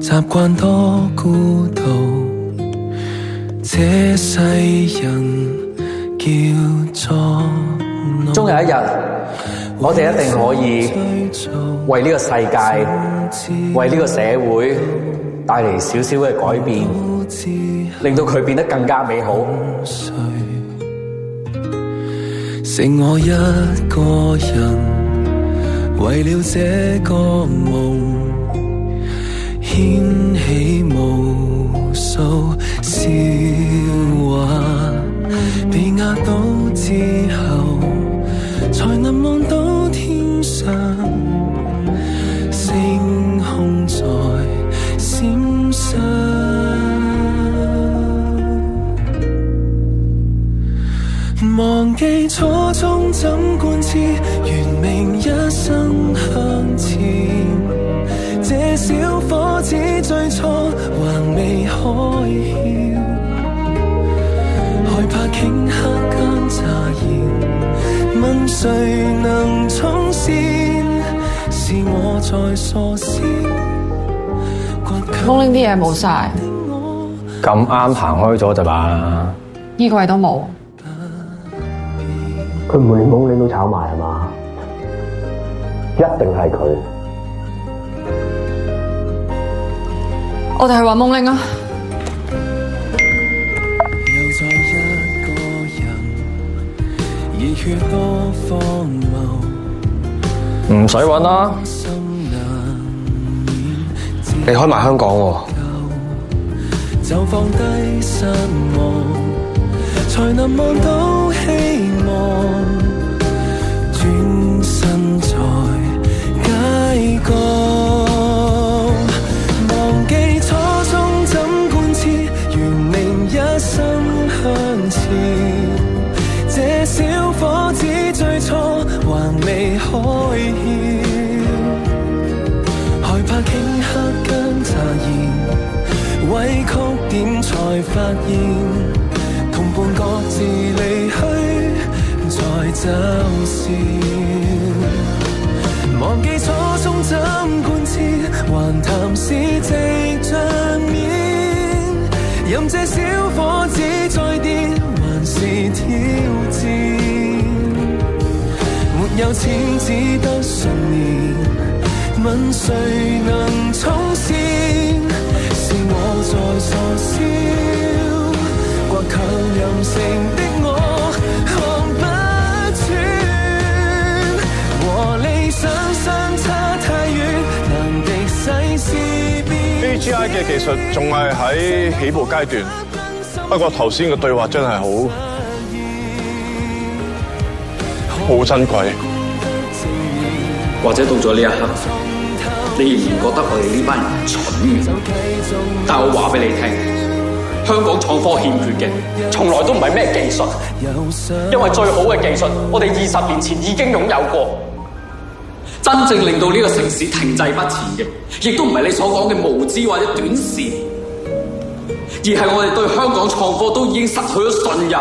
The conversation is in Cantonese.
習慣多孤獨，這世人叫做終有一日，我哋一定可以為呢個世界、為呢個社會帶嚟少少嘅改變，令到佢變得更加美好。剩我一個人，為了這個夢，掀起無數笑話，被壓倒之後，才能望到天上星空在閃爍。忘記初衷怎貫徹，懸命一生向前。這小伙子最初還未開竅，害怕頃刻間乍現，問誰能衝線？是我在傻笑。風鈴啲嘢冇晒，咁啱行開咗咋嘛？呢個位都冇。佢唔會連風鈴都炒埋係嘛？一定係佢。我哋去揾夢鈴啊！又再一個人，熱血多荒謬。唔使揾啦，你開埋香港喎。就放低失望，才能望到希望。轉身在街角，忘記初衷怎貫徹，懸命一生向前。這小伙子最初還未開竅，害怕頃刻間乍現，委屈點才發現。同伴各自離去，在嘲笑。忘記初衷怎貫徹，還談是藉着面。任這小伙子再跌，還是挑戰。沒有錢只得信念，問誰能衝線？是我在傻笑。倔強任性的我看不穿，和理想相差太遠，難敵世事變。AGI 嘅技術仲係喺起步階段，不過頭先嘅對話真係好珍貴。或者到咗呢一刻，你仍然覺得我哋呢班人蠢嘅，但我話俾你聽。香港創科欠缺嘅，從來都唔係咩技術，因為最好嘅技術，我哋20年前已經擁有過。真正令到呢個城市停滯不前嘅，亦都唔係你所講嘅無知或者短視，而係我哋對香港創科都已經失去咗信任。